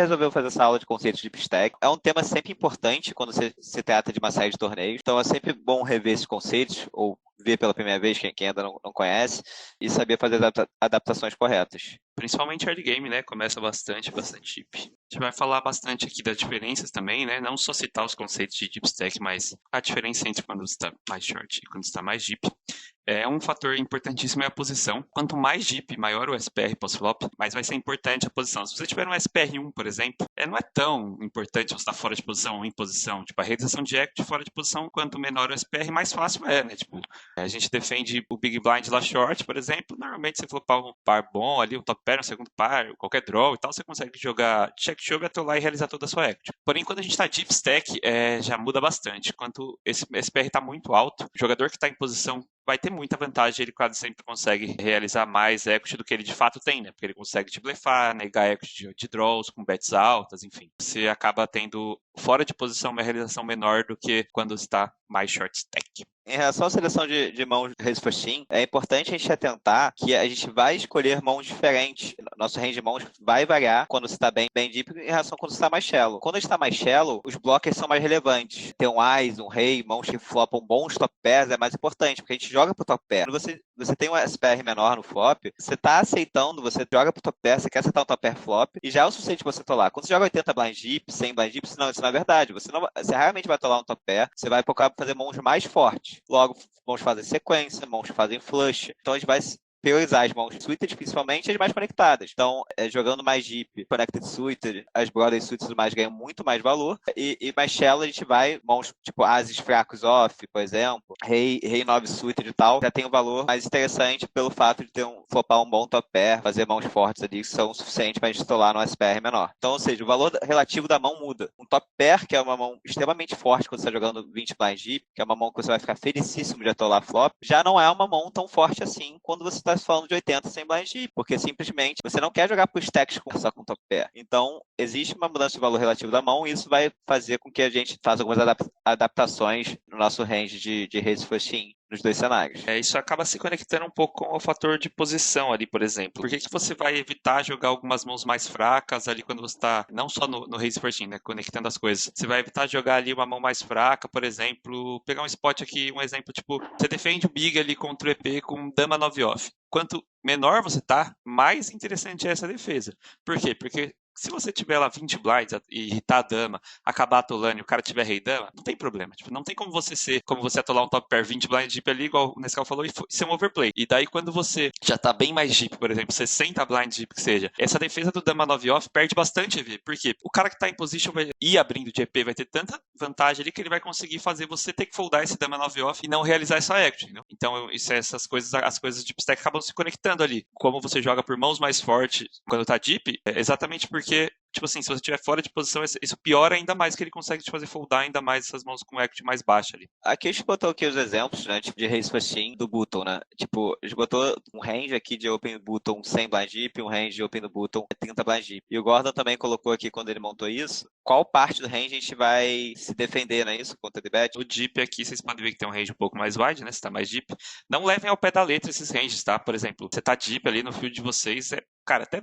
resolveu fazer essa aula de conceitos de deep stack. É um tema sempre importante quando se trata de uma série de torneios, então é sempre bom rever esses conceitos, ou ver pela primeira vez, quem ainda não conhece, e saber fazer adaptações corretas. Principalmente early game, né? Começa bastante chip. A gente vai falar bastante aqui das diferenças também, né? Não só citar os conceitos de deep stack, mas a diferença entre quando está mais short e quando está mais deep. Um fator importantíssimo é a posição. Quanto mais deep, maior o SPR pós-flop, mais vai ser importante a posição. Se você tiver um SPR1, por exemplo, não é tão importante você estar fora de posição ou em posição. Tipo, a realização de equity fora de posição, quanto menor o SPR, mais fácil né? Tipo, a gente defende o Big Blind lá short, por exemplo, normalmente você flopar um par bom ali, um top pair, um segundo par, qualquer draw e tal, você consegue jogar check show, atolar e realizar toda a sua equity. Porém, quando a gente está deep stack, já muda bastante. Quanto esse SPR está muito alto, o jogador que está em posição vai ter muita vantagem, ele quase sempre consegue realizar mais equity do que ele de fato tem, né? Porque ele consegue te blefar, negar equity de draws com bets altas, enfim. Você acaba tendo fora de posição uma realização menor do que quando está mais short stack. Em relação à seleção de mãos raise first team, é importante a gente atentar que a gente vai escolher mãos diferentes. Nosso range de mãos vai variar quando você está bem deep em relação a quando você está mais shallow. Quando a gente está mais shallow, os blockers são mais relevantes. Ter um Ais, um Rei, mãos que flopam bons top pairs é mais importante, porque a gente joga pro top pair. Quando você tem um SPR menor no flop, você está aceitando, você joga pro top pair, você quer acertar um top pair flop, e já é o suficiente para você tolar. Quando você joga 80 blind deep, 100 blind deep, isso não é verdade. Você raramente vai tolar um top pair, você vai focar para fazer mãos mais fortes. Logo, mãos fazem sequência, mãos fazem flush. Então a gente vai priorizar as mãos suited, principalmente as mais conectadas. Então, jogando mais deep, connected suited, as brothers suited e tudo mais ganham muito mais valor. E mais shallow a gente vai, mãos tipo ases fracos off, por exemplo, rei 9 suited e tal, já tem um valor mais interessante pelo fato de flopar um bom top pair, fazer mãos fortes ali que são suficientes para a gente estolar no SPR menor. Então, ou seja, o valor relativo da mão muda. Um top pair, que é uma mão extremamente forte quando você está jogando 20 blind deep, que é uma mão que você vai ficar felicíssimo de atolar flop, já não é uma mão tão forte assim quando você está falando de 80 sem blind deep, porque simplesmente você não quer jogar por stacks só com top pair. Então, existe uma mudança de valor relativo da mão e isso vai fazer com que a gente faça algumas adaptações no nosso range de raise first team nos dois cenários. Isso acaba se conectando um pouco com o fator de posição ali, por exemplo. Por que você vai evitar jogar algumas mãos mais fracas ali quando você está, não só no raise first team, né, conectando as coisas. Você vai evitar jogar ali uma mão mais fraca, por exemplo, pegar um spot aqui, um exemplo, tipo, você defende o big ali contra o EP com dama 9 off. Quanto menor você tá, mais interessante é essa defesa. Por quê? Porque se você tiver lá 20 blinds e irritar a dama, acabar atolando e o cara tiver rei dama, não tem problema. Tipo, não tem como você atolar um top pair 20 blind deep ali, igual o Nescau falou, e ser um overplay. E daí quando você já tá bem mais deep, por exemplo, 60 blind deep que seja, essa defesa do dama 9 off perde bastante EV. Por quê? O cara que tá em position vai ir abrindo de EP vai ter tanta vantagem ali que ele vai conseguir fazer você ter que foldar esse dama 9 off e não realizar essa action, entendeu? Então, essas coisas, as coisas de deep stack acabam se conectando ali. Como você joga por mãos mais fortes quando tá deep, é exatamente porque, tipo assim, se você estiver fora de posição, isso piora ainda mais, que ele consegue te fazer foldar ainda mais essas mãos com equity mais baixa ali. Aqui a gente botou aqui os exemplos, né, tipo de raise first team do button, né? Tipo, a gente botou um range aqui de open button 100 blind deep, um range de open do button 30 blind deep. E o Gordon também colocou aqui, quando ele montou isso, qual parte do range a gente vai se defender, não é isso? Contra o bet? O deep aqui, vocês podem ver que tem um range um pouco mais wide, né? Você tá mais deep. Não levem ao pé da letra esses ranges, tá? Por exemplo, você tá deep ali no field de vocês, cara, até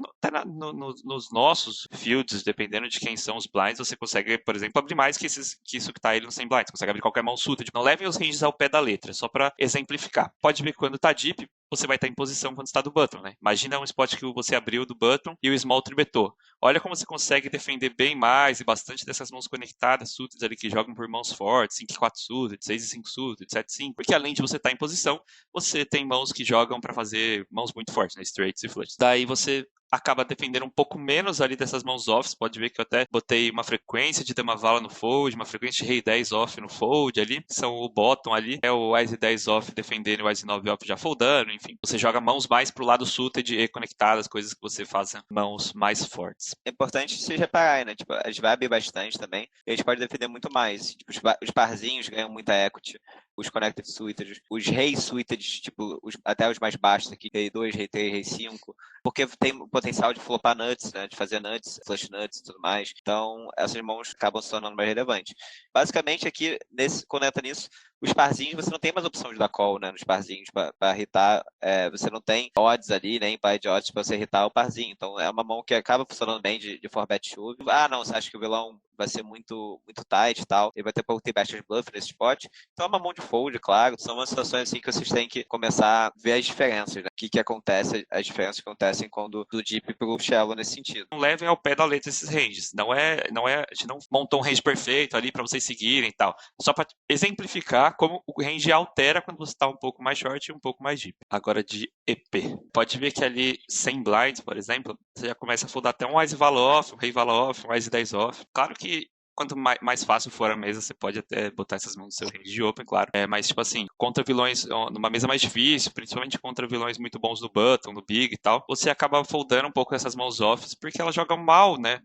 nos nossos fields, dependendo de quem são os blinds, você consegue, por exemplo, abrir mais que isso que tá ele no 100 blinds. Você consegue abrir qualquer mão suited. Não levem os ranges ao pé da letra, só para exemplificar. Pode ver que quando tá deep, você vai estar em posição quando está do button, né? Imagina um spot que você abriu do button e o small tribetou. Olha como você consegue defender bem mais e bastante dessas mãos conectadas, suited ali que jogam por mãos fortes, 5 e 4 suited, 6 e 5 suited, 7 e 5. Porque além de você estar em posição, você tem mãos que jogam para fazer mãos muito fortes, né? Straights e flushes. Daí você acaba defendendo um pouco menos ali dessas mãos offs. Pode ver que eu até botei uma frequência de dama vala no fold, uma frequência de rei 10 off no fold ali, que são o bottom ali, é o Wise 10 off defendendo e o Wise 9 off já foldando, enfim. Você joga mãos mais pro lado suited e conectadas, coisas que você faça mãos mais fortes. É importante se reparar, né? Tipo, a gente vai abrir bastante também, e a gente pode defender muito mais. Tipo, os parzinhos ganham muita equity, os connected suited, os reis suited, tipo, até os mais baixos aqui, rei 2, rei 3, rei 5, porque tem o potencial de flopar nuts, né? De fazer nuts, flush nuts e tudo mais. Então, essas mãos acabam se tornando mais relevantes. Basicamente, aqui, quando entra nisso, Os parzinhos, você não tem mais opção de dar call, né? Nos parzinhos, pra irritar. Você não tem odds ali, nem par de odds pra você irritar o parzinho. Então, é uma mão que acaba funcionando bem de 4-bet shove. Ah, não, você acha que o vilão vai ser muito, muito tight e tal, ele vai ter pouco bastante bluff nesse spot. Então, é uma mão de fold, claro. São umas situações assim que vocês têm que começar a ver as diferenças, né? O que acontece, as diferenças que acontecem quando do deep pro shallow nesse sentido. Não levem ao pé da letra esses ranges. A gente não montou um range perfeito ali para vocês seguirem e tal. Só para exemplificar como o range altera quando você está um pouco mais short e um pouco mais deep. Agora de EP. Pode ver que ali 100 blinds, por exemplo, você já começa a foldar até um Ice Valor off, um Rei Valor off, um Ice 10 off. Claro que quanto mais fácil for a mesa, você pode até botar essas mãos no seu range de open, claro. Mas, tipo assim, contra vilões, numa mesa mais difícil, principalmente contra vilões muito bons no button, no big e tal, você acaba foldando um pouco essas mãos offs, porque elas jogam mal, né?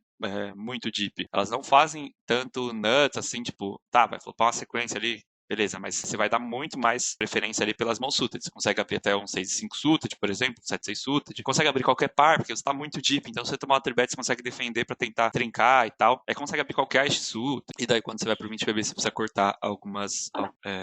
Muito deep. Elas não fazem tanto nuts, assim, tipo, tá, vai flopar uma sequência ali, beleza, mas você vai dar muito mais preferência ali pelas mãos suited. Você consegue abrir até um 6-5 suited, por exemplo, um 7-6 suited. Consegue abrir qualquer par, porque você tá muito deep. Então, se você tomar uma 3-bet, você consegue defender pra tentar trincar e tal. Aí consegue abrir qualquer ace suited. E daí, quando você vai pro 20 PB, você precisa cortar algumas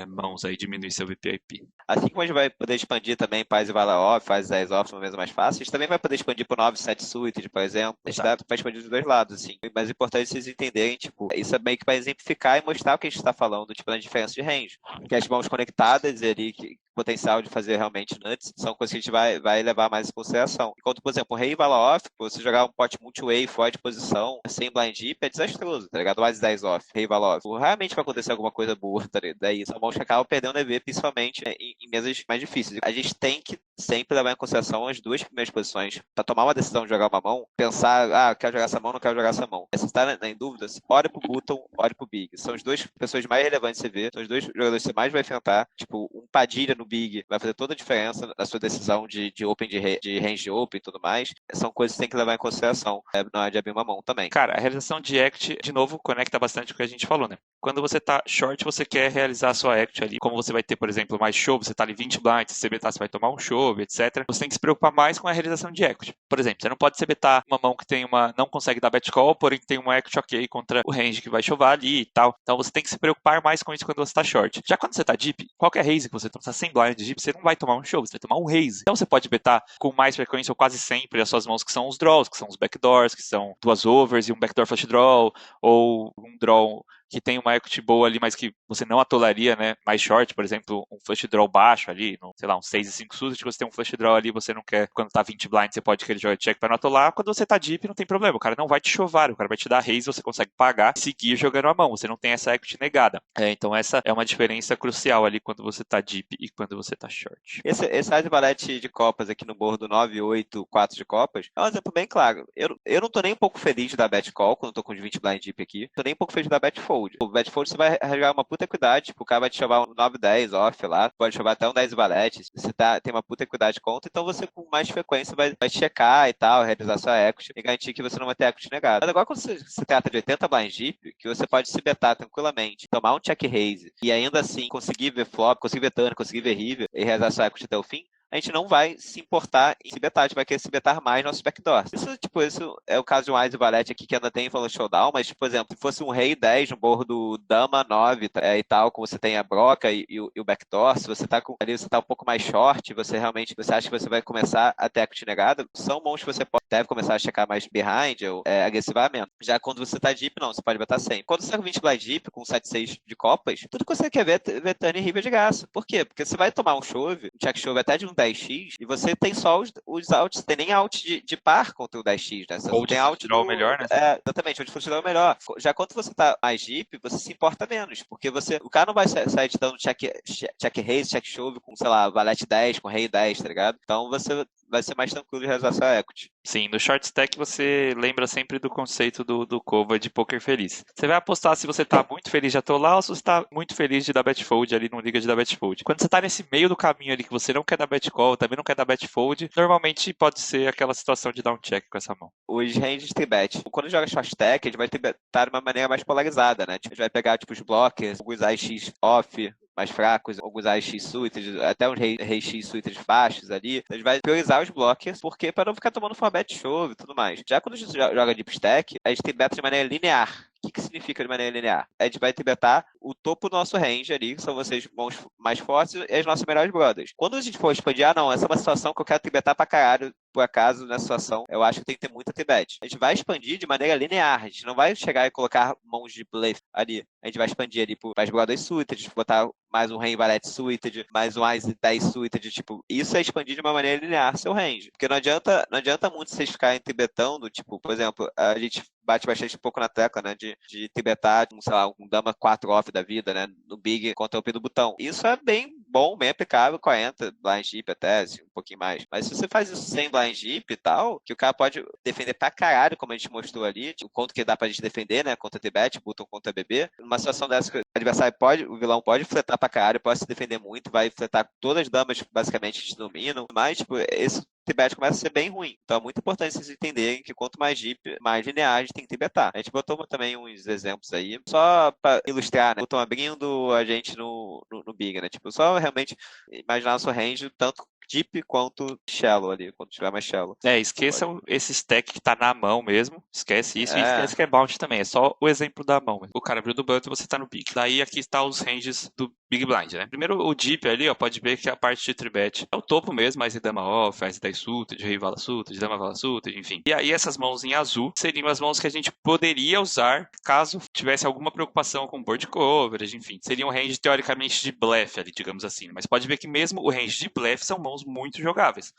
mãos aí, diminuir seu VPIP. Assim como a gente vai poder expandir também Paz e Vala off, Paz e 10 off numa mesa mais fácil, a gente também vai poder expandir pro 9-7 suited, por exemplo. A gente dá pra expandir dos dois lados, assim. Mas é importante vocês entenderem, tipo, isso é meio que pra exemplificar e mostrar o que a gente tá falando, tipo, na diferença de range. Que as mãos conectadas ali, que potencial de fazer realmente nuts, são coisas que a gente vai levar mais em consideração. Enquanto, por exemplo, o Rei e Vala off, você jogar um pot multi-way fora de posição, sem blind deep, é desastroso, tá ligado? Mais 10 off, Rei e Vala off. Realmente vai acontecer alguma coisa boa, tá ligado? Daí são mãos que acabam perdendo EV, principalmente em mesas mais difíceis. A gente tem que sempre levar em consideração as duas primeiras posições. Para tomar uma decisão de jogar uma mão, pensar, quero jogar essa mão, não quero jogar essa mão. Se você está em dúvida, olhe pro button, olhe pro big. São as duas pessoas mais relevantes que você vê, são os dois jogadores que você mais vai enfrentar. Tipo, um Padilha no big vai fazer toda a diferença na sua decisão de open, de range open e tudo mais. São coisas que você tem que levar em consideração na hora de abrir uma mão também. Cara, a realização de act, de novo, conecta bastante com o que a gente falou, né? Quando você tá short, você quer realizar a sua act ali. Como você vai ter, por exemplo, mais shove, você tá ali 20 blinds, se você betar, você vai tomar um shove, etc. Você tem que se preocupar mais com a realização de act. Por exemplo, você não pode se betar uma mão que tem não consegue dar bet call, porém tem uma act ok contra o range que vai chovar ali e tal. Então você tem que se preocupar mais com isso quando você tá short. Já quando você tá deep, qualquer raise que você toma, tá sem blind deep, você não vai tomar um shove, você vai tomar um raise. Então você pode betar com mais frequência ou quase sempre as suas mãos que são os draws, que são os backdoors, que são duas overs e um backdoor flush draw, ou um draw que tem uma equity boa ali, mas que você não atolaria, né? Mais short, por exemplo, um flush draw baixo ali, sei lá, um 6 e 5 suited, você tem um flush draw ali, você não quer, quando tá 20 blind, você pode querer jogar check para não atolar. Quando você tá deep, não tem problema, o cara não vai te chovar, o cara vai te dar raise, você consegue pagar e seguir jogando a mão, você não tem essa equity negada. Então essa é uma diferença crucial ali quando você tá deep e quando você tá short. Esse size valete de copas aqui no bordo 9, 8, 4 de copas é um exemplo bem claro. Eu não tô nem um pouco feliz de dar bet call quando eu tô com os 20 blind deep aqui. Tô nem um pouco feliz de dar bet fold. O bet fold você vai jogar uma puta equidade, tipo, o cara vai te chamar um 9, 10 off lá, pode chamar até um 10 valete. Você tem uma puta equidade contra, então você com mais frequência vai checar e tal, realizar sua equity e garantir que você não vai ter equity negada. Mas agora quando se trata de 80 blind deep, que você pode se betar tranquilamente, tomar um check raise e ainda assim conseguir ver flop, conseguir ver turn, conseguir ver river e realizar sua equity até o fim, a gente não vai se importar em se betar, a gente vai querer se betar mais nossos backdoors. Isso é o caso de um Ice Valete aqui que ainda tem falando showdown, mas, por exemplo, se fosse um Rei 10 no bordo Dama 9 e tal, como você tem a broca e o backdoor, se você tá ali, você tá um pouco mais short, você acha que você vai começar a ter equity negada, são mãos que você deve começar a checar mais behind ou agressivamente. Já quando você tá deep, não, você pode betar sempre. Quando você tá com 20 blind deep, com 7-6 de copas, tudo que você quer ver é turn e river de graça. Por quê? Porque você vai tomar um chove, um check chove até de um 10x, e você tem só os outs, você tem nem out de par contra o 10x, né? Você Ou tem de out draw melhor, né? Exatamente, onde funcionar melhor. Já quando você tá mais deep, você se importa menos, porque o cara não vai sair te dando check raise, check shove com, sei lá, valete 10, com rei 10, tá ligado? Então você vai ser mais tranquilo de realizar sua equity. Sim, no short stack você lembra sempre do conceito do cover de poker feliz. Você vai apostar se você tá muito feliz de atolar ou se você tá muito feliz de dar bet fold ali no liga de dar bet fold. Quando você tá nesse meio do caminho ali que você não quer dar bet call, também não quer dar bet fold, normalmente pode ser aquela situação de dar um check com essa mão. Os ranges de bet. Quando joga short stack, a gente vai estar de uma maneira mais polarizada, né? A gente vai pegar tipo os blockers, alguns AX off, mais fracos, alguns AX suited, até uns rei X suited baixos ali. A gente vai priorizar os blockers, porque para não ficar tomando 4-bet shove e tudo mais. Já quando a gente joga deep stack, a gente tem beta de maneira linear. que significa de maneira linear? A gente vai tribetar o topo do nosso range ali, que são vocês mãos mais fortes e as nossas melhores brothers. Quando a gente for expandir, não, essa é uma situação que eu quero tribetar pra caralho, por acaso, nessa situação, eu acho que tem que ter muita tribet. A gente vai expandir de maneira linear, a gente não vai chegar e colocar mãos de bluff ali. A gente vai expandir ali para as brothers suited, botar mais um rei valete suited, mais um Ice 10 suited, tipo, isso é expandir de uma maneira linear seu range. Porque não adianta muito vocês ficarem tribetando, tipo, por exemplo, a gente bate bastante pouco na tecla, né, de tribetar, sei lá, um dama 4 off da vida, né, no big contra o P do botão. Isso é bem bom, bem aplicável, 40 blind deep até, assim, um pouquinho mais. Mas se você faz isso sem blind deep e tal, que o cara pode defender pra caralho, como a gente mostrou ali, tipo, o quanto que dá pra gente defender, né, contra Tibet, botão contra BB, numa situação dessa que o adversário pode, o vilão pode fletar pra caralho, pode se defender muito, vai fletar todas as damas, basicamente, que dominam, mas, tipo, esse Tibet começa a ser bem ruim. Então é muito importante vocês entenderem que quanto mais deep, mais linear a gente tem que tribetar. A gente botou também uns exemplos aí, só para ilustrar, né? Estão abrindo a gente no Big, né? Tipo, só realmente imaginar nosso range, tanto deep quanto shallow ali, quando tiver mais shallow. Esqueça esse stack que tá na mão mesmo. Esquece isso e É. esquece que é bounty também. É só o exemplo da mão. O cara abriu do button e você tá no big. Daí aqui está os ranges do Big Blind, né? Primeiro o deep ali, ó, pode ver que a parte de tribet é o topo mesmo, Ice Dama off, Ice 10 suited, Rei Vala suited, Dama Vala suited, enfim. E aí essas mãos em azul seriam as mãos que a gente poderia usar caso tivesse alguma preocupação com board coverage, enfim. Seria um range teoricamente de blefe ali, digamos assim. Mas pode ver que mesmo o range de blefe são mãos muito jogáveis.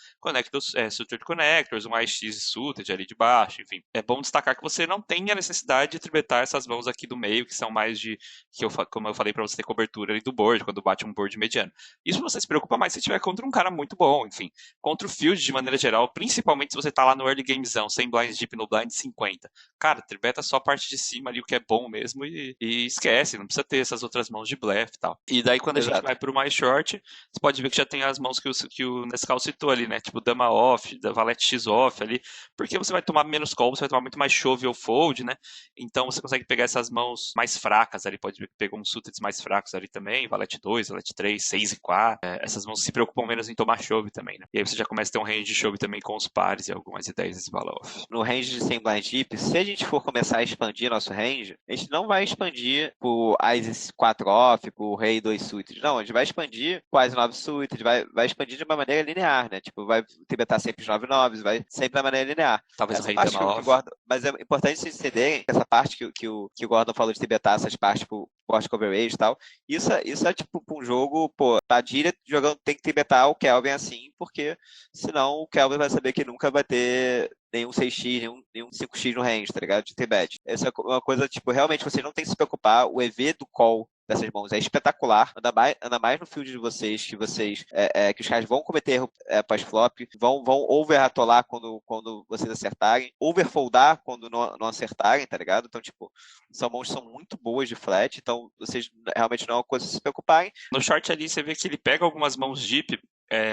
Suited Connectors, um IX suited ali de baixo, enfim. É bom destacar que você não tem a necessidade de tribetar essas mãos aqui do meio, que são mais de, como eu falei pra você ter cobertura ali do board, quando bate um board mediano. Isso você se preocupa mais se tiver contra um cara muito bom, enfim. Contra o field, de maneira geral, principalmente se você tá lá no early gamezão, sem blind deep no blind 50. Cara, tribeta só a parte de cima ali, o que é bom mesmo, e esquece, não precisa ter essas outras mãos de blefe e tal. E daí quando a gente vai pro mais short, você pode ver que já tem as mãos que o Nescau citou ali, né? Tipo Dama off, da Valete X off ali, porque você vai tomar menos call, você vai tomar muito mais shove ou fold, né? Então você consegue pegar essas mãos mais fracas ali, pode ver que pegou uns suited mais fracos ali também, Valete 2, Valete 3, 6 e 4. Essas mãos se preocupam menos em tomar shove também, né? E aí você já começa a ter um range de shove também com os pares e algumas ideias de vala off. No range de 100 blind deep, se a gente for começar a expandir nosso range, a gente não vai expandir pro Ice 4 off, pro Rei 2 suited. Não, a gente vai expandir pro Ice 9 suited, vai expandir de uma maneira linear, né? Tipo, vai tribetar sempre os 9 noves, vai sempre da maneira linear. Talvez essa o Rei parte Dama off. mas é importante vocês entenderem essa parte que o Gordon falou de tribetar, essas partes, tipo, board coverage e tal. Isso é tipo um jogo, pô, Padilha jogando tem que tribetar o Kelvin assim, porque senão o Kelvin vai saber que nunca vai ter nenhum 6x, nenhum 5x no range, tá ligado? De tibet. Essa é uma coisa, tipo, realmente vocês não tem que se preocupar. O EV do call dessas mãos é espetacular. Anda mais no field de vocês, que que os caras vão cometer erro pós-flop, vão over-atolar quando vocês acertarem, over-foldar quando não acertarem, tá ligado? Então, tipo, são mãos que são muito boas de flat, então vocês realmente não é uma coisa a se preocuparem. No short ali você vê que ele pega algumas mãos deep,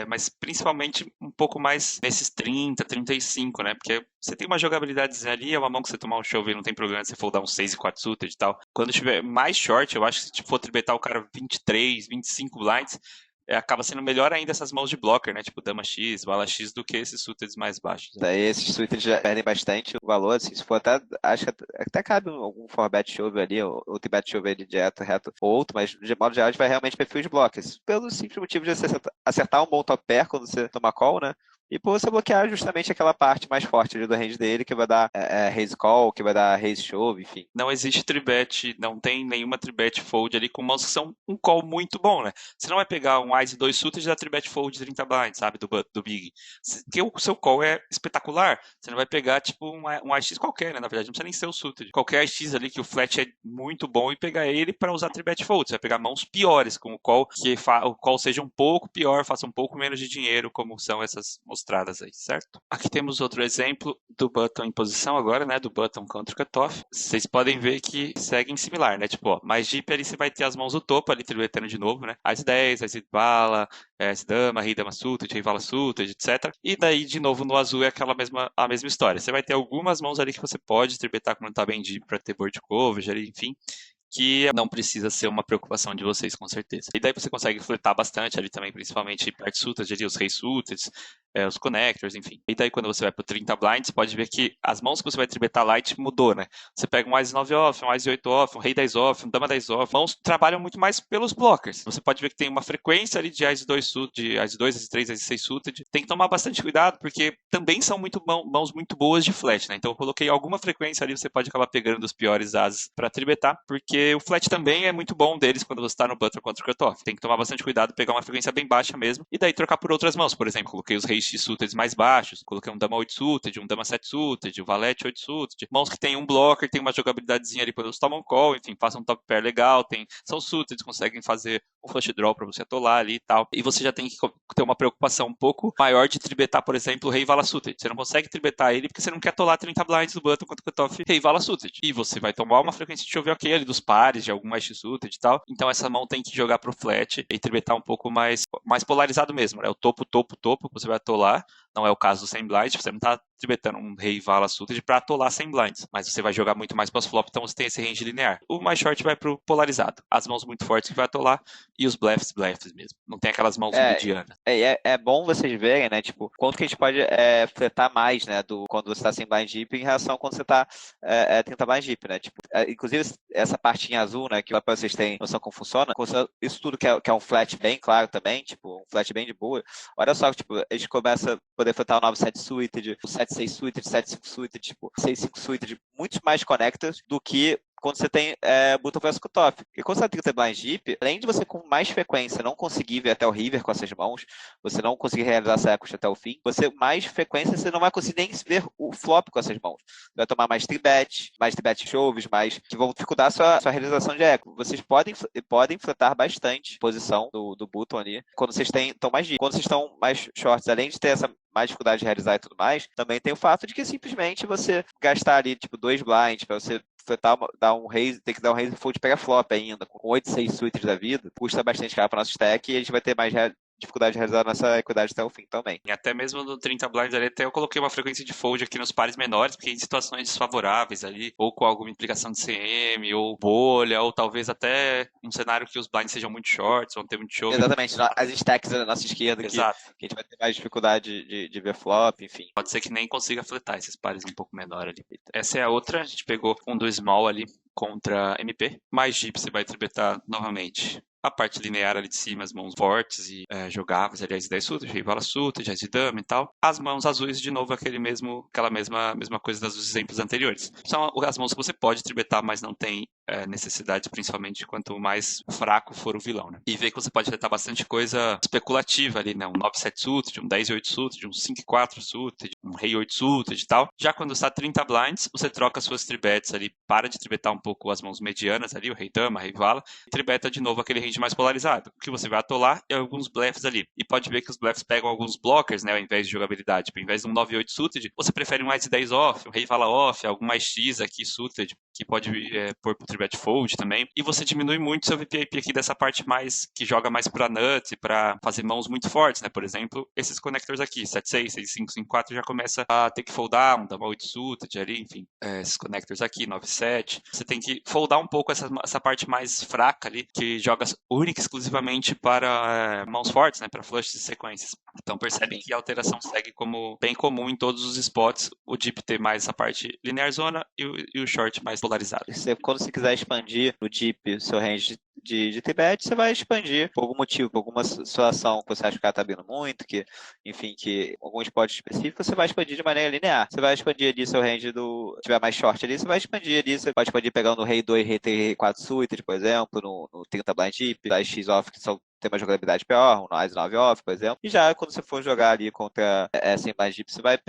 mas principalmente um pouco mais nesses 30, 35, né? Porque você tem uma jogabilidade ali, é uma mão que você tomar um shove não tem problema, você foldar um 6 e 4 suited e tal. Quando tiver mais short, eu acho que se tipo, for tribetar o cara 23, 25 blinds, acaba sendo melhor ainda essas mãos de blocker, né? Tipo Dama X, Bala X, do que esses suited mais baixos. Né? Daí esses suited já perdem bastante o valor, assim, se for até, acho que até cabe algum forbet shove ali, ou tibet shove ali direto, reto, ou outro, mas de modo geral a gente vai realmente para field blockers, pelo simples motivo de você acertar um bom top pair quando você toma call, né? E por você bloquear justamente aquela parte mais forte ali do range dele, que vai dar raise call, que vai dar raise shove, enfim. Não existe tribet, não tem nenhuma tribet fold ali com mãos que são um call muito bom, né? Você não vai pegar um Ice 2 suited e dar tribet fold de 30 blinds, sabe? Do Big. Porque o seu call é espetacular. Você não vai pegar, tipo, um AX qualquer, né? Na verdade, não precisa nem ser o suited. Qualquer AX ali que o flat é muito bom e pegar ele para usar tribet fold. Você vai pegar mãos piores com o call, que o call seja um pouco pior, faça um pouco menos de dinheiro, como são essas mostradas aí, certo? Aqui temos outro exemplo do button em posição agora, né? Do button contra o cutoff. Vocês podem ver que seguem similar, né? Tipo, ó, mais deep ali você vai ter as mãos do topo ali, tribetando de novo, né? As 10, as bala, as dama, rei dama suited, rei vala suited, etc. E daí, de novo, no azul é a mesma história. Você vai ter algumas mãos ali que você pode tribetar quando tá bem deep pra ter board coverage ali, enfim. que não precisa ser uma preocupação de vocês, com certeza. E daí você consegue fletar bastante ali também, principalmente part suited, ali, os rei suited, os connectors, enfim. E daí quando você vai pro 30 blinds, pode ver que as mãos que você vai tribetar light mudou, né? Você pega um Ás 9 off, um Ás 8 off, um rei 10 off, um dama 10 off. Mãos trabalham muito mais pelos blockers. Você pode ver que tem uma frequência ali de Ás 2 suited, Ás 2, Ás 3, Ás 6 suited. Tem que tomar bastante cuidado, porque também são mãos muito boas de flat, né? Então eu coloquei alguma frequência ali, você pode acabar pegando dos piores ases para tribetar, porque o flat também é muito bom deles quando você está no button contra o cutoff. Tem que tomar bastante cuidado, pegar uma frequência bem baixa mesmo, e daí trocar por outras mãos. Por exemplo, coloquei os reis X suited mais baixos, coloquei um dama 8 suited, um dama 7 suited, um valete 8 suited, mãos que tem um blocker, tem uma jogabilidadezinha ali quando eles tomam call, enfim, façam um top pair legal, são suited, conseguem fazer um flush draw para você atolar ali e tal. E você já tem que ter uma preocupação um pouco maior de tribetar, por exemplo, o rei vala suited. Você não consegue tribetar ele porque você não quer atolar 30 blinds do button contra o cutoff rei vala suited. E você vai tomar uma frequência de chover ok ali dos pares, de algum X suited e tal. Então essa mão tem que jogar pro flat e tribetar um pouco mais polarizado mesmo, né? O topo, você vai atolar. Não é o caso do 100 blinds, você não está tribetando um rei vala suited para atolar 100 blinds, mas você vai jogar muito mais pós-flop, então você tem esse range linear. O mais short vai pro polarizado, as mãos muito fortes que vai atolar e os blefs mesmo. Não tem aquelas mãos medianas. É bom vocês verem, né, tipo, quanto que a gente pode fletar mais, né, quando você está sem blind deep em relação a quando você está 30 blind deep, né, tipo, inclusive essa partinha azul, né, que para vocês terem noção como funciona, isso tudo que é um flat bem claro também, tipo, um flat bem de boa, olha só, tipo, a gente começa a poder fletar o 9-7 suited, o 7-6 suited, 7-5 suited, tipo, 6-5 suited, muitos mais connectors do que quando você tem button versus cutoff. E quando você tem 30 blind deep, além de você com mais frequência não conseguir ver até o river com essas mãos, você não conseguir realizar essa equity até o fim, mais frequência você não vai conseguir nem ver o flop com essas mãos. Você vai tomar mais tribet shoves, que vão dificultar a sua realização de eco. Vocês podem fletar bastante a posição do button ali, quando vocês estão mais deep. Quando vocês estão mais shorts, além de ter essa mais dificuldade de realizar e tudo mais, também tem o fato de que simplesmente você gastar ali, tipo, 2 blinds para você dar um raise, tem que dar um raise fold pega flop ainda, com 8, 6 suites da vida, custa bastante caro para nosso stack e a gente vai ter mais dificuldade de realizar nossa equidade até o fim também. E até mesmo no 30 blinds ali, até eu coloquei uma frequência de fold aqui nos pares menores, porque em situações desfavoráveis ali, ou com alguma implicação de CM, ou bolha, ou talvez até um cenário que os blinds sejam muito shorts, vão ter muito show. Exatamente, as stacks na nossa esquerda aqui, que a gente vai ter mais dificuldade de ver flop, enfim. Pode ser que nem consiga fletar esses pares um pouco menor ali. Essa é a outra, a gente pegou um do small ali contra MP, mais deep você vai tribetar novamente a parte linear ali de cima, as mãos fortes e jogáveis, aliás, 10 suited, rei vala suited, jazz de dama e tal. As mãos azuis, de novo, aquela mesma coisa dos exemplos anteriores. São as mãos que você pode tribetar, mas não tem necessidade, principalmente quanto mais fraco for o vilão, né? E ver que você pode tribetar bastante coisa especulativa ali, né? Um 9-7 suited, um 10-8 suited, um 5-4 suited, um rei 8 suited e tal. Já quando está 30 blinds, você troca suas tribets ali, para de tribetar um pouco as mãos medianas ali, o rei dama, rei vala, e tribeta de novo aquele range mais polarizado. O que você vai atolar é alguns blefs ali. E pode ver que os blefs pegam alguns blockers, né, ao invés de jogabilidade. Tipo, ao invés de um 9-8 suited, você prefere um mais 10 off, um rei vala off, algum mais X aqui suited, que pode pôr pro tribet fold também. E você diminui muito seu VPIP aqui dessa parte mais, que joga mais pra nuts e pra fazer mãos muito fortes, né? Por exemplo, esses connectors aqui, 7-6, 6-5, 5-4, já começa a ter que foldar, um dama 8 suited ali, enfim. Esses connectors aqui, 9-7. Você tem que foldar um pouco essa parte mais fraca ali, que joga única e exclusivamente para mãos fortes, né? Para flushes e sequências. Então percebe que a alteração segue como bem comum em todos os spots, o deep ter mais essa parte linear zona e o short mais polarizado. Quando você quiser expandir no deep seu range de Tibete, você vai expandir por algum motivo, por alguma situação que você acha que o cara tá abrindo muito, que algum spot específico, você vai expandir de maneira linear. Você vai expandir ali seu range se tiver mais short ali, você vai expandir ali, você pode expandir pegando o rei 2, rei 3, rei 4 suited, por exemplo, no 30 blind deep, das X-off que tem uma jogabilidade pior, um Ás 9 off, por exemplo. E já quando você for jogar ali contra essa blind deep, você vai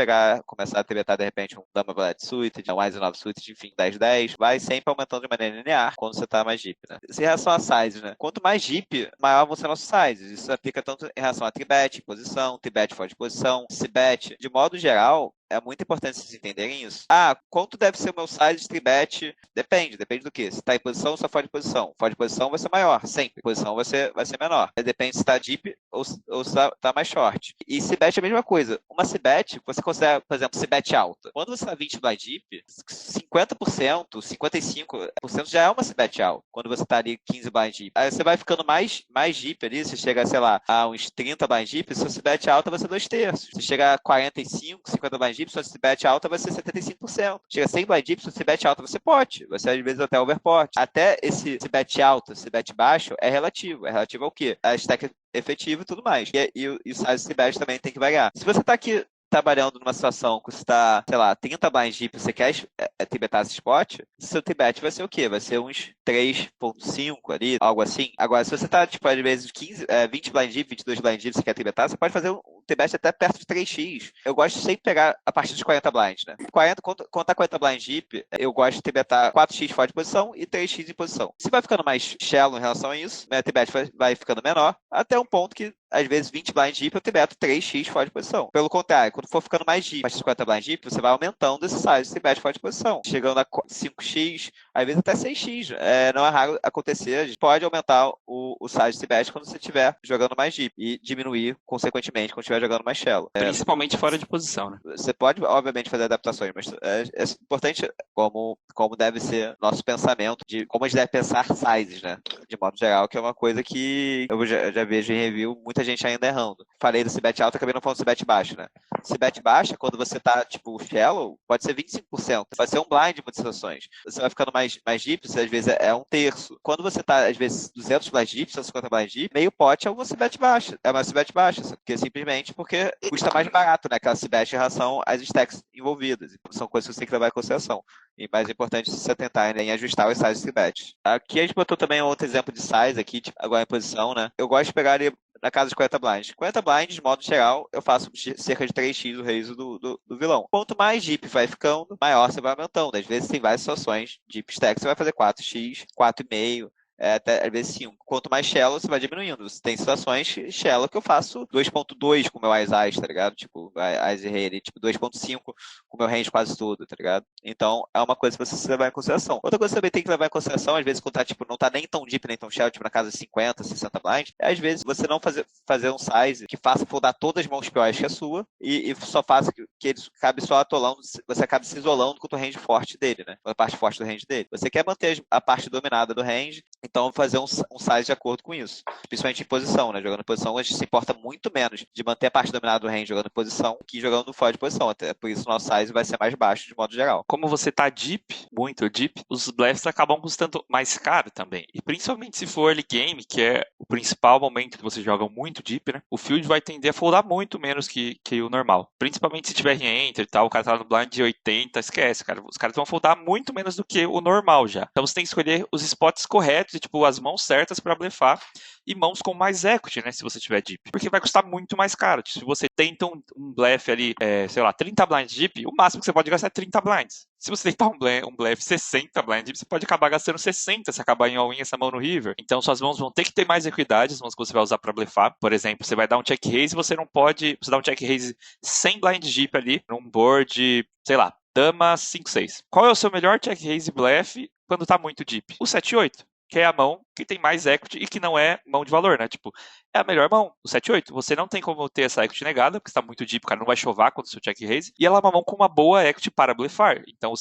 começar a tribetar de repente um Dama Valete suited, um Ás 9 suited, enfim, 10-10, vai sempre aumentando de maneira linear quando você tá mais deep, né? Em relação a sizes, né? Quanto mais deep, maior vão ser nossos sizes. Isso aplica tanto em relação a tribet, posição, tribet fora de posição, cibet. De modo geral, é muito importante vocês entenderem isso. Quanto deve ser o meu size de 3-bet? Depende do que. Se tá em posição ou só fora de posição. Fora de posição vai ser maior, sempre. Posição vai ser menor. Depende se tá deep ou se tá mais short. E C-bet é a mesma coisa. Uma C-bet, você considera, por exemplo, C-bet alta. Quando você tá 20 blind deep, 50%, 55% já é uma C-bet alta. Quando você tá ali 15 blind deep. Aí você vai ficando mais deep ali, você chega, sei lá, a uns 30 blind deep, se você bet alta vai ser 2/3. Se chega a 45, 50 blind deep, se você bet alta vai ser 75%. Chega a 100 blind deep, se você bet alta você pode. Você às vezes até overpot. Até esse bet alto, esse bet baixo é relativo. É relativo ao quê? A stack efetiva e tudo mais. E o size de bet também tem que variar. Se você tá aqui trabalhando numa situação que você está, sei lá, 30 blind deep, você quer tribetar esse spot, seu tribet vai ser o quê? Vai ser uns 3.5 ali, algo assim. Agora, se você está, tipo, às vezes 20 blind deep, 22 blind deep, você quer tribetar, você pode fazer um tribet até perto de 3x. Eu gosto de sempre pegar a partir dos 40 blinds, né? Quando tá 40 blind deep, eu gosto de tribetar 4x fora de posição e 3x em posição. Se vai ficando mais shallow em relação a isso, meu tribet vai ficando menor, até um ponto que às vezes 20 blind deep eu tribeto 3x fora de posição. Pelo contrário, quando for ficando mais deep, mais de 50 blind deep, você vai aumentando esse size de tribet fora de posição. Chegando a 5x, às vezes até 6x. Não é raro acontecer, a gente pode aumentar o size de tribet quando você estiver jogando mais deep e diminuir consequentemente quando estiver jogando mais shallow. Principalmente fora de posição, né? Você pode, obviamente, fazer adaptações, mas é importante como deve ser nosso pensamento, de como a gente deve pensar sizes, né? De modo geral, que é uma coisa que eu já vejo em review muita gente ainda errando. Falei do C-bet alto, acabei não falando do C-bet baixo, né? C-bet baixa, quando você tá, tipo, shallow, pode ser 25%. Pode ser um blind em muitas situações. Você vai ficando mais deep, você, às vezes é um terço. Quando você tá, às vezes, 200 blind deep, 150 blind deep, meio pote é uma C-bet baixa. É uma C-bet baixa, simplesmente porque custa mais barato, né? Aquela C-bet em relação às stacks envolvidas. São coisas que você tem que levar em consideração. E mais importante, você tentar em ajustar os sizes de bet. Aqui a gente botou também outro exemplo de size aqui, tipo, agora em posição, né? Eu gosto de pegar ali na casa de 40 blinds. 40 blinds, de modo geral, eu faço cerca de 3x o raise do vilão. Quanto mais deep vai ficando, maior você vai aumentando. Às vezes tem várias situações, deep stack, você vai fazer 4x, 4,5, até às vezes 5. Quanto mais shallow, você vai diminuindo. Você tem situações shallow que eu faço 2.2 com o meu Ice, tá ligado? Tipo, Ice Rei, tipo 2.5 com o meu range quase todo, tá ligado? Então, é uma coisa que você levar em consideração. Outra coisa que você também tem que levar em consideração, às vezes, quando tá, tipo, não tá nem tão deep, nem tão shallow, tipo, na casa de 50, 60 blinds, às vezes você não fazer um size que faça foldar todas as mãos piores que a sua e só faça que ele acabe só atolando, você acabe se isolando com o range forte dele, né? Com a parte forte do range dele. Você quer manter a parte dominada do range, então fazer um size de acordo com isso. Principalmente em posição, né? Jogando em posição, a gente se importa muito menos de manter a parte dominada do range jogando em posição que jogando fora de posição. Até por isso o nosso size vai ser mais baixo de modo geral. Como você tá deep, muito deep, os bluffs acabam custando mais caro também. E principalmente se for early game, que é o principal momento que você joga muito deep, né? O field vai tender a foldar muito menos que o normal. Principalmente se tiver re-enter e tal, o cara tá no blind de 80, esquece, cara. Os caras vão foldar muito menos do que o normal já. Então você tem que escolher os spots corretos e, tipo, as mãos certas para blefar e mãos com mais equity, né, se você tiver deep. Porque vai custar muito mais caro. Se você tenta um blefe ali, sei lá, 30 blinds deep, o máximo que você pode gastar é 30 blinds. Se você tentar um blefe 60 blind deep, você pode acabar gastando 60 se acabar em all-in essa mão no river. Então suas mãos vão ter que ter mais equidade, as mãos que você vai usar para blefar. Por exemplo, você vai dar um check raise e você não pode, você dá um check raise sem blind deep ali, num board, sei lá, dama 5-6. Qual é o seu melhor check raise blefe quando tá muito deep? O 7-8. Que é a mão que tem mais equity e que não é mão de valor, né? Tipo, é a melhor mão, o 7-8. Você não tem como ter essa equity negada, porque está muito deep, o cara não vai chovar quando o seu check raise. E ela é uma mão com uma boa equity para blefar. Então,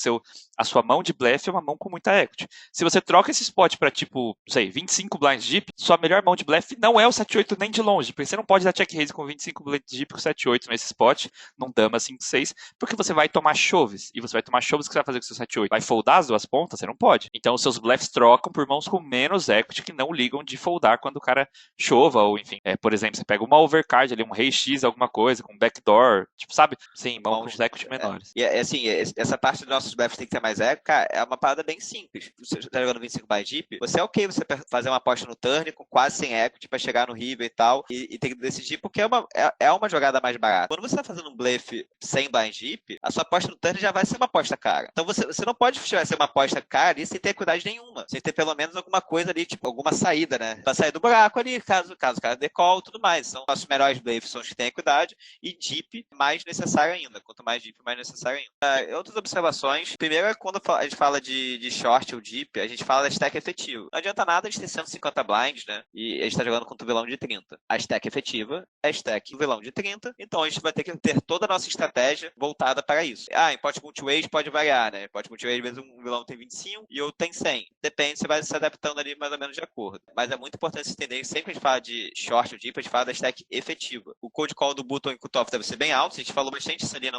a sua mão de blefe é uma mão com muita equity. Se você troca esse spot para, tipo, não sei, 25 blinds deep, sua melhor mão de blefe não é o 7-8 nem de longe. Porque você não pode dar check raise com 25 blinds deep com 7-8 nesse spot, num dama 5-6, porque você vai tomar choves. E você vai tomar choves que você vai fazer com o seu 7-8. Vai foldar as duas pontas? Você não pode. Então, os seus blefs trocam por mãos com menos equity que não ligam de foldar quando o cara chova, ou enfim, por exemplo, você pega uma overcard ali, um rei X, alguma coisa, com backdoor, tipo, sabe? Sim, mãos com equity menores. E assim, essa parte dos nossos bluffs tem que ter mais equity, cara, é uma parada bem simples. Você tá jogando 25 by deep, você é ok você fazer uma aposta no turn com quase 100 equity pra chegar no river e tal, e tem que decidir porque é uma jogada mais barata. Quando você tá fazendo um bluff sem blind deep, a sua aposta no turn já vai ser uma aposta cara. Então você não pode ser uma aposta cara ali sem ter equidade nenhuma, sem ter pelo menos alguma coisa ali tipo, alguma saída, né? Pra sair do buraco ali, caso o cara decole e tudo mais. São nossos melhores Blades, são os que têm equidade, e Deep mais necessário ainda. Quanto mais Deep, mais necessário ainda. Outras observações. Primeiro é quando a gente fala de Short ou Deep, a gente fala da stack efetiva. Não adianta nada a gente ter 150 blinds, né? E a gente tá jogando contra o vilão de 30. A stack efetiva é a stack do vilão de 30, então a gente vai ter que ter toda a nossa estratégia voltada para isso. Em pote multiway pode variar, né? Pote multiway, às vezes um vilão tem 25 e outro tem 100. Depende, você vai se adaptando ali mais ou menos de acordo. Mas é muito importante você entender que sempre que a gente fala de short ou deep, a gente fala da stack efetiva. O code call do button e cutoff deve ser bem alto, a gente falou bastante isso ali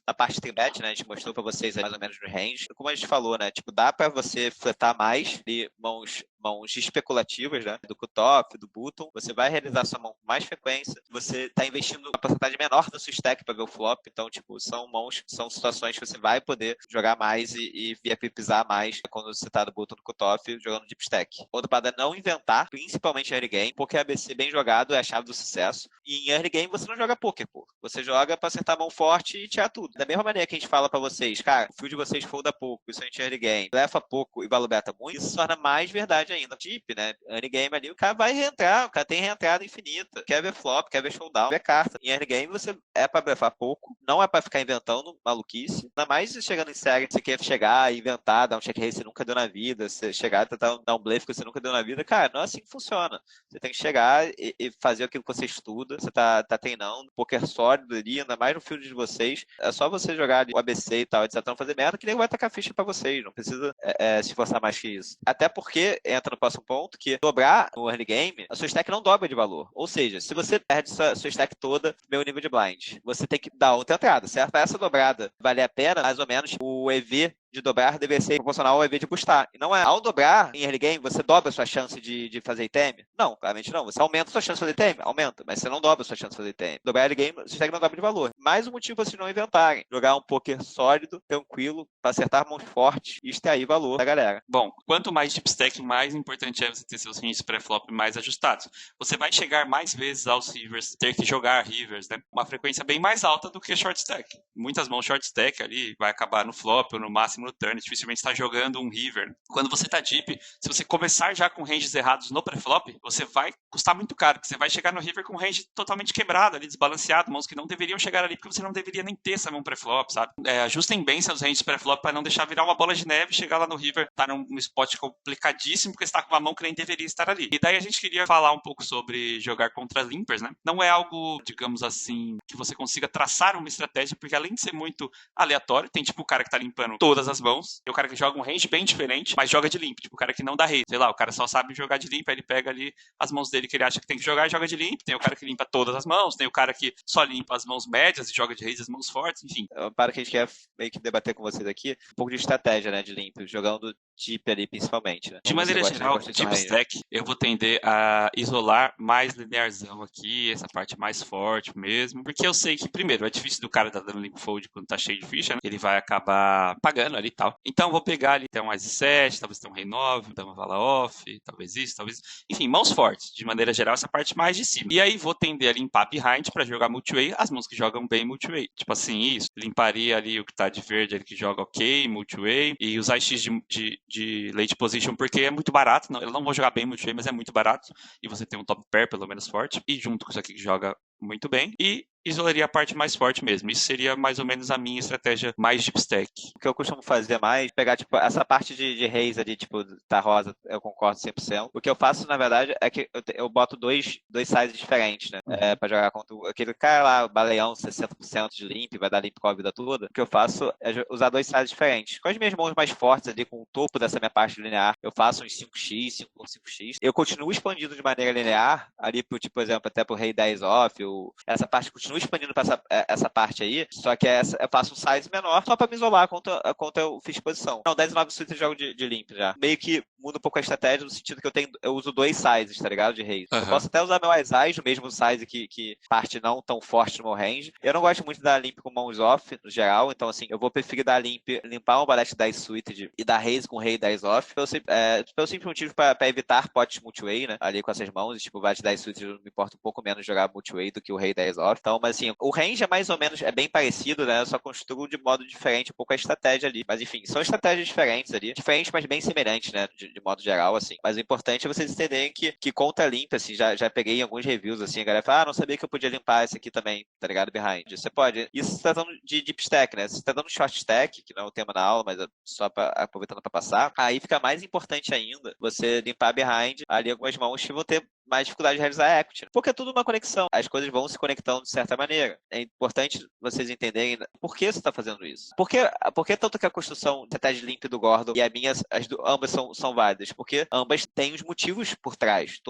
na parte de tribet, né? A gente mostrou para vocês mais ou menos no range. Como a gente falou, né? Tipo, dá para você fletar mais de mãos especulativas, né? Do cutoff, do button. Você vai realizar sua mão com mais frequência. Você está investindo uma porcentagem menor da sua stack para ver o flop. Então, tipo, são situações que você vai poder jogar mais e VIPizar mais quando você está do button no cutoff jogando deep stack. Outra parada é não inventar, principalmente em early game, porque ABC bem jogado é a chave do sucesso. E em early game você não joga poker, pô. Você joga para acertar a mão forte e tirar tudo. Da mesma maneira que a gente fala para vocês, cara, o fio de vocês folda pouco, isso a gente early game, lefa pouco e valor beta muito, isso se torna mais verdade ainda. Deep, né? Early game ali, o cara vai reentrar, o cara tem reentrada infinita. Quer ver flop, quer ver showdown, ver carta. Em early game você é pra blefar pouco, não é pra ficar inventando maluquice. Ainda mais chegando em série, você quer chegar, inventar, dar um check raise que você nunca deu na vida, você chegar e tentar dar um blefe que você nunca deu na vida. Cara, não é assim que funciona. Você tem que chegar e fazer aquilo que você estuda, você tá treinando, poker sólido ali, ainda mais no field de vocês. É só você jogar ali o ABC e tal, etc. Não fazer merda, que nem vai tacar ficha pra vocês. Não precisa se esforçar mais que isso. Até porque entra no próximo ponto, que dobrar no early game, a sua stack não dobra de valor. Ou seja, se você perde sua stack toda, meu nível de blind, você tem que dar outra entrada, certo? Para essa dobrada valer a pena, mais ou menos, o EV de dobrar deveria ser proporcional ao EV de boostar. E não é, ao dobrar em early game, você dobra a sua chance de fazer item? Não, claramente não. Você aumenta a sua chance de fazer item? Aumenta, mas você não dobra a sua chance de fazer item. Dobrar early game, você não dobra de valor. Mais um motivo para vocês não inventarem. Jogar um poker sólido, tranquilo, para acertar mãos fortes e extrair valor da galera. Bom, quanto mais deep stack, mais importante é você ter seus ranges pré-flop mais ajustados. Você vai chegar mais vezes aos rivers, ter que jogar rivers, né? Uma frequência bem mais alta do que short stack. Muitas mãos short stack ali vai acabar no flop ou no máximo no turn, dificilmente está jogando um river. Quando você está deep, se você começar já com ranges errados no pré-flop, você vai custar muito caro, porque você vai chegar no river com range totalmente quebrado ali, desbalanceado, mãos que não deveriam chegar ali, porque você não deveria nem ter essa mão pré-flop, sabe? Ajustem bem seus ranges pré-flop para não deixar virar uma bola de neve, chegar lá no river, tá num spot complicadíssimo, porque você tá com uma mão que nem deveria estar ali. E daí a gente queria falar um pouco sobre jogar contra limpers, né? Não é algo, digamos assim, que você consiga traçar uma estratégia, porque além de ser muito aleatório, tem tipo o cara que tá limpando todas as mãos, tem o cara que joga um range bem diferente, mas joga de limp, tipo o cara que não dá raise, sei lá, o cara só sabe jogar de limp, aí ele pega ali as mãos dele que ele acha que tem que jogar e joga de limp, tem o cara que limpa todas as mãos, tem o cara que só limpa as mãos médias e joga de raise as mãos fortes, enfim. Para que a gente quer meio que debater com vocês aqui, um pouco de estratégia, né, de limp, jogando deep ali principalmente, né? De maneira geral, deep stack, eu vou tender a isolar mais linearzão aqui, essa parte mais forte mesmo, porque eu sei que, primeiro, é difícil do cara tá dando limp fold quando tá cheio de ficha, né? Ele vai acabar pagando ali e tal. Então, vou pegar ali até um As 7, talvez até um Rei 9, dama vala off, talvez isso, talvez... Enfim, mãos fortes, de maneira geral, essa parte mais de cima. E aí, vou tender a limpar behind pra jogar multiway, as mãos que jogam bem multiway. Tipo assim, isso. Limparia ali o que tá de verde, ele que joga ok, multiway, e usar X de late position, porque é muito barato. Não, eu não vou jogar bem multiway, mas é muito barato. E você tem um top pair, pelo menos, forte. E junto com isso aqui que joga muito bem. E isolaria a parte mais forte mesmo. Isso seria mais ou menos a minha estratégia mais deep stack. O que eu costumo fazer mais, pegar, tipo, essa parte de raise ali, tipo, tá rosa, eu concordo 100%. O que eu faço, na verdade, é que eu boto dois sizes diferentes, né? Pra jogar contra aquele cara lá, o baleão, 60% de limp, vai dar limp com a vida toda. O que eu faço é usar dois sizes diferentes. Com as minhas mãos mais fortes ali, com o topo dessa minha parte linear, eu faço uns 5x, 5x. Eu continuo expandindo de maneira linear, ali pro, tipo, por exemplo, até pro rei 10 off, essa parte continua expandindo para essa parte aí, só que eu faço um size menor só para me isolar contra o fiz posição. Não, 10 e 9 suítes eu jogo de limp já. Meio que muda um pouco a estratégia no sentido que eu uso dois sizes, tá ligado? De raise. Eu posso até usar meu As no mesmo size que parte não tão forte no meu range. Eu não gosto muito de dar limp com mãos off, no geral, então assim, eu vou preferir dar limpar um balete 10 suite e dar raise com rei 10 off, pelo simples motivo para evitar potes multiway, né? Ali com essas mãos, e tipo, balete 10 suite eu me importa um pouco menos jogar multiway do que o rei 10 off. Então, mas assim, o range é mais ou menos, é bem parecido, né? Eu só construo de modo diferente um pouco a estratégia ali. Mas enfim, são estratégias diferentes ali. Diferentes, mas bem semelhantes, né? De modo geral, assim. Mas o importante é vocês entenderem que conta limpa, assim, já peguei em alguns reviews, assim, a galera fala, não sabia que eu podia limpar esse aqui também, tá ligado? Behind. Você pode. Isso você tá dando de deep stack, né? Você tá dando short stack, que não é o tema da aula, mas é só aproveitando para passar. Aí fica mais importante ainda você limpar behind ali algumas mãos que vão ter mais dificuldade de realizar equity. Porque é tudo uma conexão. As coisas vão se conectando de certa maneira. É importante vocês entenderem por que você está fazendo isso. Por que tanto que a construção da Ted Limp do Gordon e a minha, ambas são válidas? Porque ambas têm os motivos por trás.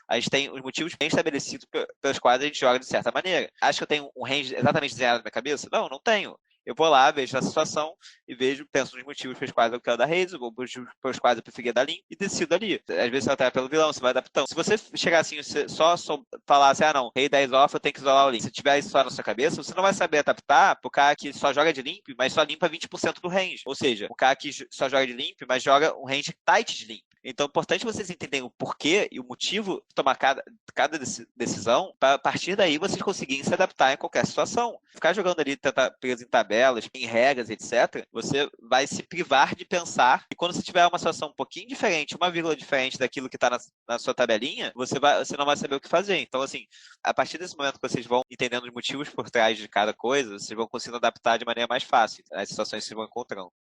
A gente tem os motivos bem estabelecidos pelos quais a gente joga de certa maneira. Acho que eu tenho um range exatamente desenhado na minha cabeça? Não tenho. Eu vou lá, vejo a situação e penso nos motivos pelos quais eu quero dar raids, ou pelos quais eu preferia dar link e decido ali. Às vezes você vai até pelo vilão, você vai adaptando. Se você chegar assim, você só falar assim, não, rei 10 off, eu tenho que isolar o link. Se tiver isso só na sua cabeça, você não vai saber adaptar pro cara que só joga de limp, mas só limpa 20% do range. Ou seja, o cara que só joga de limp, mas joga um range tight de limp. Então é importante vocês entenderem o porquê e o motivo de tomar cada decisão, para a partir daí vocês conseguirem se adaptar em qualquer situação. Ficar jogando ali, tentar preso em tabelas, em regras, etc., você vai se privar de pensar, e quando você tiver uma situação um pouquinho diferente, uma vírgula diferente daquilo que está na sua tabelinha, você não vai saber o que fazer. Então, assim, a partir desse momento que vocês vão entendendo os motivos por trás de cada coisa, vocês vão conseguindo adaptar de maneira mais fácil às situações que vocês vão encontrando.